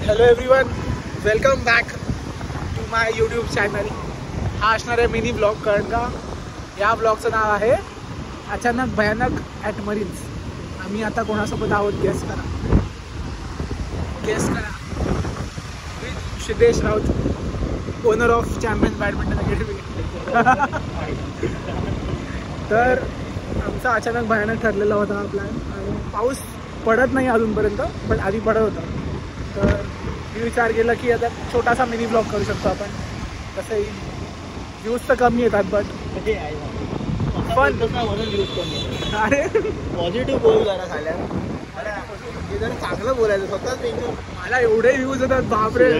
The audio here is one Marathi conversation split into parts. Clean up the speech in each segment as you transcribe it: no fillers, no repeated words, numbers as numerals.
Hello everyone, welcome back to my YouTube channel. हा असणार आहे मिनी ब्लॉग. कारण का या ब्लॉगचं नाव आहे अचानक भयानक ॲट मरीन्स. आम्ही आता कोणासोबत आहोत गेस करा. Siddhesh Raut, owner of champions badminton academy. तर आमचा अचानक भयानक ठरलेला होता हा प्लॅन. आणि पाऊस पडत नाही अजूनपर्यंत, पण आधी पडत होता. तर मी विचार केला की आता छोटासा मिनी ब्लॉग करू शकतो आपण. तसंही व्ह्यूज तर कमी येतात, बट पण अरे पॉझिटिव्ह बोल जरा झाल्या. हे जरा चांगलं बोलायचं स्वतःच. मला एवढे व्ह्यूज येतात, बापरे.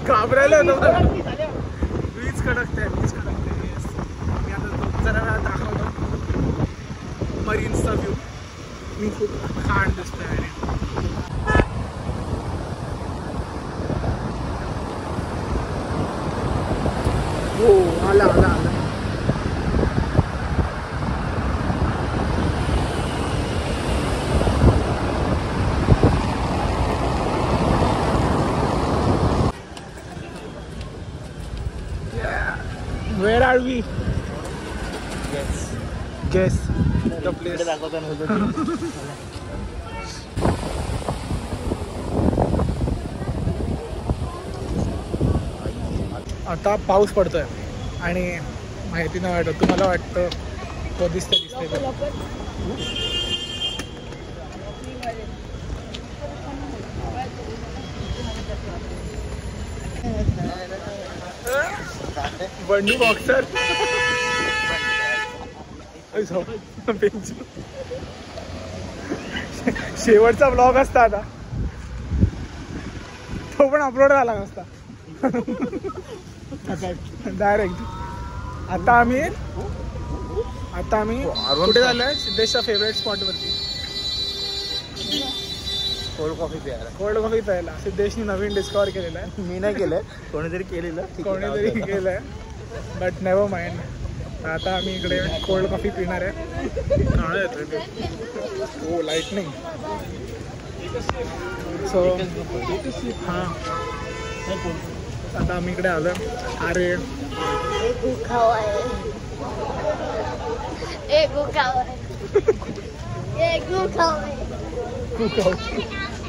घाबरायला होतं. वीज कडकते. मी आता जरा वेळा दाखवतो मरीन्सचा व्ह्यू. मी खूप छान दिसतोय. आणि हो आला. Where are we? Guess the place. आता पाऊस पडतोय आणि माहिती नाही वाटत. तुम्हाला वाटतं तो दिसतंय बंडू बॉक्सर. शेवटचा ब्लॉग असता आता, तो पण अपलोड झाला नसता डायरेक्ट. आता आम्ही कुठे झालोय? सिद्धेशच्या फेवरेट स्पॉटवरती कोल्ड कॉफी प्यायला. सिद्धेशनी नवीन डिस्कवर केलेलं आहे. मी नाही केलंय, कोणीतरी केलेलं. But never mind. आता आम्ही इकडे कोल्ड कॉफी पिणार आहे. काळं येतोय ते. हो, लाईटनिंग. सो हां, आता आम्ही इकडे आलो. अरे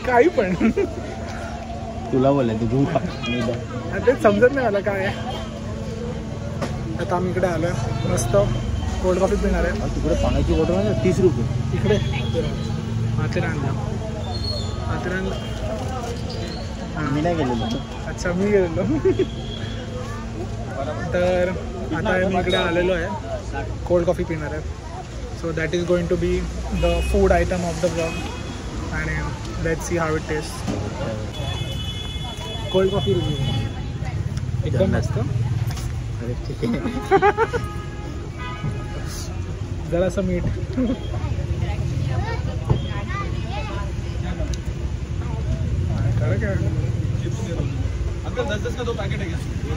काही पण तुला बोलायचं तू तेच समजत नाही मला काय आहे. आता आम्ही इकडे आलोय, मस्त कोल्ड कॉफी पिणार आहे. तिकडे पाण्याची बॉटल आहे 30 रुपये. इकडे माथेरानला. मी नाही गेलेलो. अच्छा, मी गेलेलो. तर आता मी इकडे आलेलो आहे, कोल्ड कॉफी पिणार आहे. So that is going to be the food item of the blog. आणि let's see how it taste. Cold coffee review एकदम मस्त. अरे ठीक आहे. जरासं मीठ.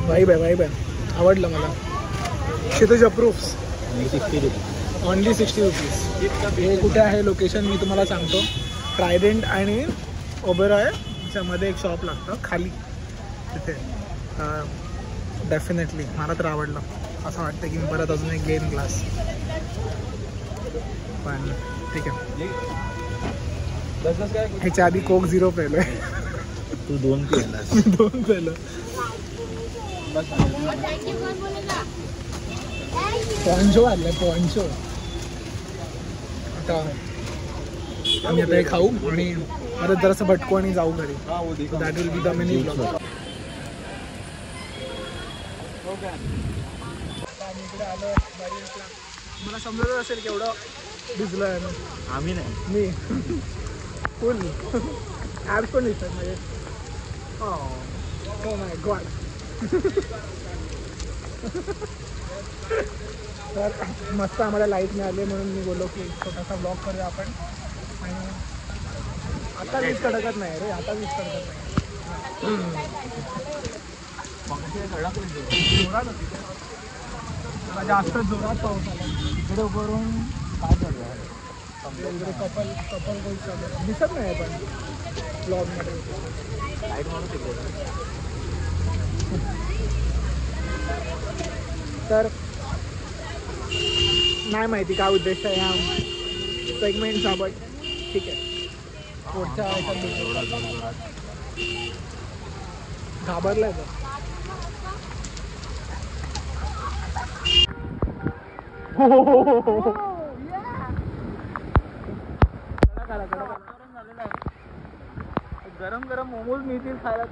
वाईब आहे. आवडलं मला. क्षितिज अप्रूव्स. Only 60 rupees. हे कुठे आहे लोकेशन मी तुम्हाला सांगतो. ट्रायडेंट आणि ओबेरॉय मध्ये एक शॉप लागतं खाली, तिथे. डेफिनेटली मला तर आवडलं. असं वाटतं की मी परत अजून एक घेईन ग्लास. पण ठीक आहे. ह्याच्या आधी कोक 0 पेलोय. तू 2 पिलास. मी 2 पेलो. पॉन्चो आलाय, पॉन्चो. आता आम्ही आता हे खाऊ आणि परत जरासं भटकू आणि जाऊ घरी. That will be the mini blog. आम्ही इकडे आलो मरीन्सला. मला समजत असेल केवढं भिजलो आहे ना. आम्ही नाही, मी फुल ॲप्स पण दिसतात माझे. Oh my God. तर मस्त आम्हाला लाईट मिळाली म्हणून मी बोललो की छोटासा ब्लॉग करूया आपण. आणि आता वीज कडकत नाही रे, आता वीज कडकत नाही. जोरात होती, जास्त जोरात पाऊस आला. इकडे वरून काय झालं कपल कपल गोल चालू दिसत नाही पण ब्लॉगमध्ये लाईट मारून तिकडे. तर नाही माहिती काय उद्देश आहे ह्या सेगमेंटचा बट ठीक आहे. पुढच्या घाबरलाय तो. गरम गरम मोमोज मिळतील खायला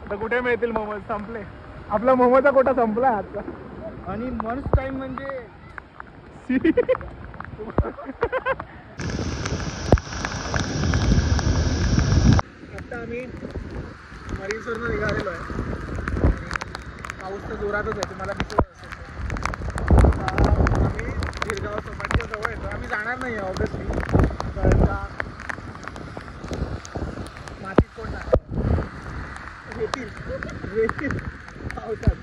तर कुठे मिळतील मोमोज? संपले. आपला मोमोचा कोटा संपला आजचा. आणि मंच टाइम म्हणजे आता आम्ही मरीन्सवरनं निघालेलो आहे. पाऊस तर जोरातच आहे, तुम्हाला दिसत असेल. आता आम्ही गिरगाव सोमाटच्या जवळ येतो. आम्ही जाणार नाही आहे ऑब्विसली, कारण का मातीत कोण टाकतो, रेतील पावसात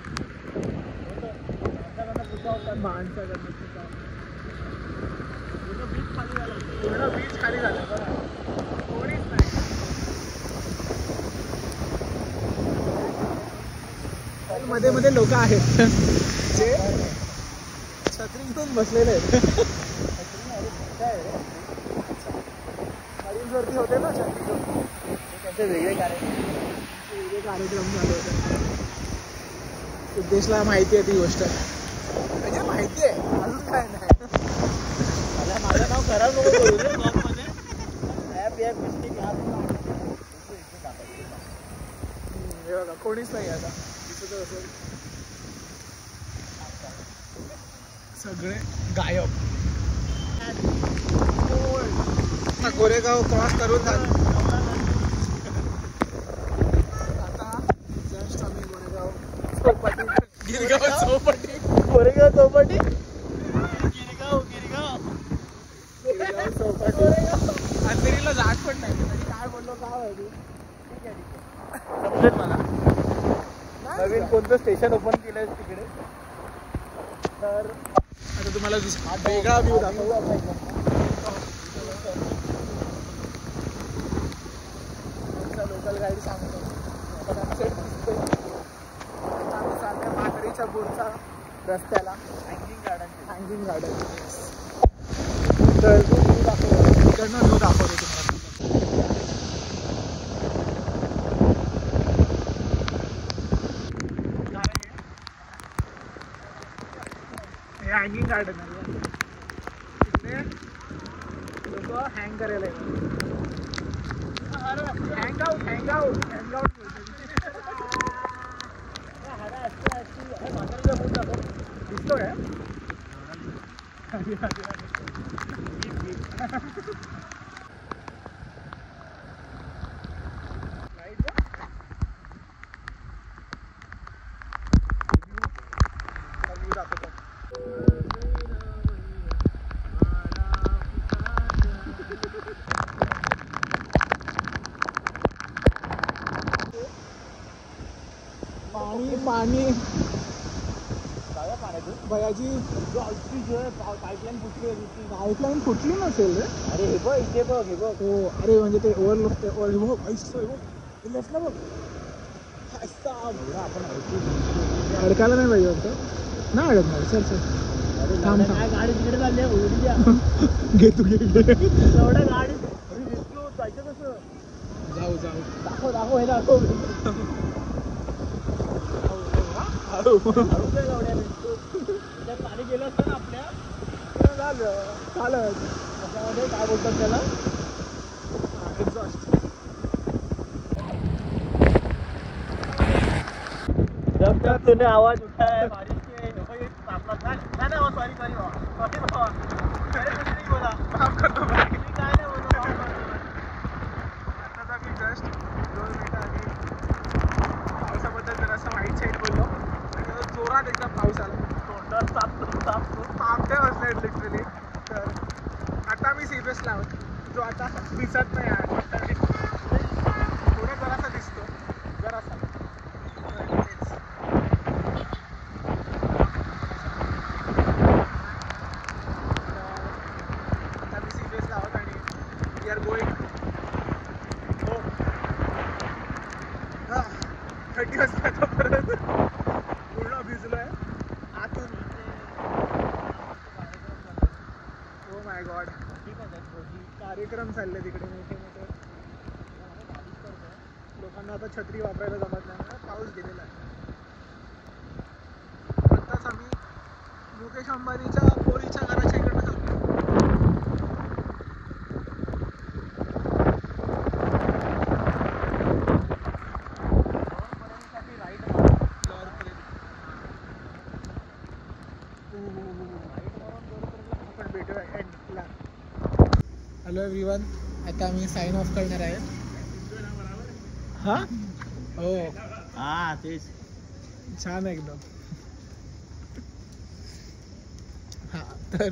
माणसाकडनं पूर्ण बीच खाली झालं. बघा कोणीच नाही. मध्ये मध्ये लोक आहेत जे छत्री घेऊन बसलेले आहेत. मरीन्सवरती होते ना छत्री घेऊन, त्यांचे वेगळे कार्यक्रम चालू होते. सिद्धेशला माहिती आहे ती गोष्ट, म्हणजे माहिती आहे, अजून काय नाही. माझं नाव खराब नको करू रे ब्लॉगमध्ये. हे बघा कोणीच नाही आता दिसत असेल, सगळे गायब. गोरेगाव क्रॉस करून झालं. आता जस्ट आम्ही गोरेगाव चौपाटी, गिरगाव चौपाटी, गोरेगाव चौपाटी, गिरगाव चौपाटी. अंधेरीला जात पण नाही, म्हणजे काय बोललो काय माहिती. ठीक आहे समजेल मला. नवीन कोणतं स्टेशन ओपन केलंय तिकडे. तर आता तुम्हाला वेगळा व्ह्यू दाखवू. लोकल गाईड सांगतो सनसेट दिसतोय. आम्ही चाललोय माकडीच्या पुढच्या रस्त्याला, हँगिंग गार्डन. तर तो व्ह्यू दाखवतो, इकडनं व्ह्यू दाखवतो तुम्हाला. हे हँगिंग गार्डन आहे. इकडे लोक हँग करायला येतात. हँगआउट दिसतो काय? पाणी भयाची पाईपलाईन फुटली होती. पाईपलाईन फुटली नसेल रे. अरे हे बघ इथे बघ, हे बघ. हो अरे म्हणजे ते ओव्हरलोड लेफ्टला बघ. अडकायला नाही पाहिजे होतं. नाही अडकणार. चल चल थांब थांब. गाडी तिकडे चालली आहे, उडी द्या. घे तू घे एवढ्या गाडी जायचं कसं? जाऊ दाखव हे दाखव. पाणी गेलं असतं ना आपल्या, झालं चालत. त्याच्यामध्ये काय बोलतात त्याला, एक्झॉस्ट. जब तक तूने आवाज उठाया बारिश के, नहीं सॉरी बाबा, मैंने कुछ नहीं बोला, माफ कर दो भाई. काय नाही बोलतो. आता मी जस्ट 2 मिनिटं आधी पावसाबद्दल जरासं वाईट साईड बोललो आणि जोरात एकदम पाऊस आला. तोंडात तापत्या बसल्या लिटरली. तर आता मी सिरियसला आहोत, जो आता दिसत नाही आहे, थोडं जरासा दिसतो, जरासा. थंडी वाजता आता परत पूर्ण भिजलोय आतून. ओ माय गॉड, कार्यक्रम चालले तिकडे मोठे मोठे. लोकांना आता छत्री वापरायला जमत नाही ना, पाऊस गेलेला आहे. आत्ताच आम्ही मुकेश अंबानीच्या पोरीच्या घराच्या इकडनं चाललो. आपण भेटूया एंडला. हॅलो एव्हरीवन, आता आम्ही साइन ऑफ करणार आहे. हां हो हा तेच छान आहे एकदम. हां तर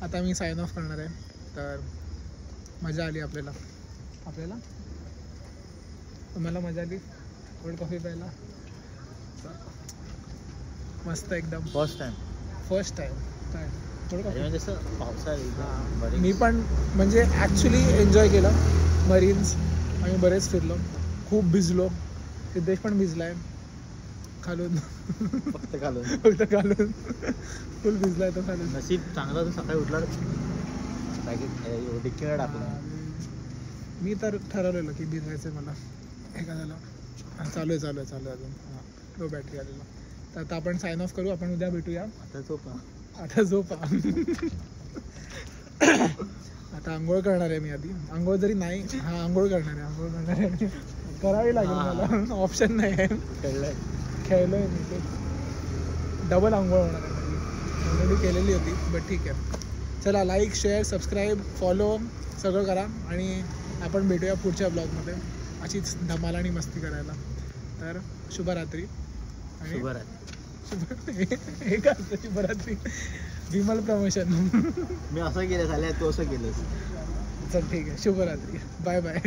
आता मी साइन ऑफ करणार आहे. तर मजा आली आपल्याला. तुम्हाला मजा आली कोल्ड कॉफी प्यायला? मस्त एकदम. फर्स्ट टाइम काय कोल्ड कॉफी? जसं पावसाळ्यात हां मी पण म्हणजे ॲक्च्युली एन्जॉय केलं. मरीन्स आम्ही बरेच फिरलो, खूप भिजलो. सिद्धेश पण भिजलाय खालून. फक्त खालून फुल भिजलाय तो खालून. नशीब चांगलं तर सकाळी उठला डिक्कीला टाकून. मी तर ठरवलेलं की भिजवायचं मला. हे का झालं? चालू आहे अजून. हां लो बॅटरी आलेला. तर आता आपण साइन ऑफ करू. आपण उद्या भेटूया. आता झोपा. आता आंघोळ करणार आहे मी आधी. आंघोळ जरी नाही, हां आंघोळ करणार आहे. करावी लागेल मला, ऑप्शन नाही आहे. खेळलोय मी ते. डबल आंघोळ होणार आहे माझी. ऑलरेडी केलेली होती बट ठीक आहे. चला लाईक शेअर सबस्क्राईब फॉलो सगळं करा आणि आपण भेटूया पुढच्या ब्लॉगमध्ये अशीच धमाल आणि मस्ती करायला. तर शुभरात्री. आणि हे का असतं शुभरात्री? विमल प्रमोशन. मी असं केलं झालं, तू असं केलंस. चल ठीक आहे, शुभरात्री. Bye bye.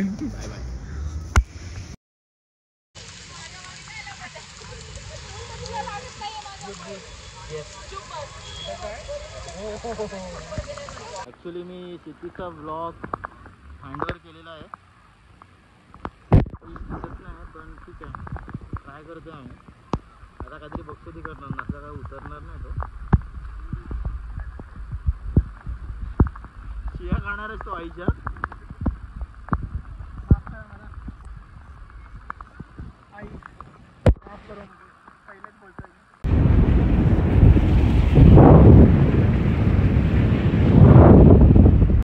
ॲक्च्युली मी सिटीचा ब्लॉग हँडओव्हर केलेला आहे. दिसत नाही पण ठीक आहे, ट्राय करतो आम्ही. आता काहीतरी बक्षिसी करणार, नसला काय उतरणार नाही तो. शिया खाणारच तो आईच्या.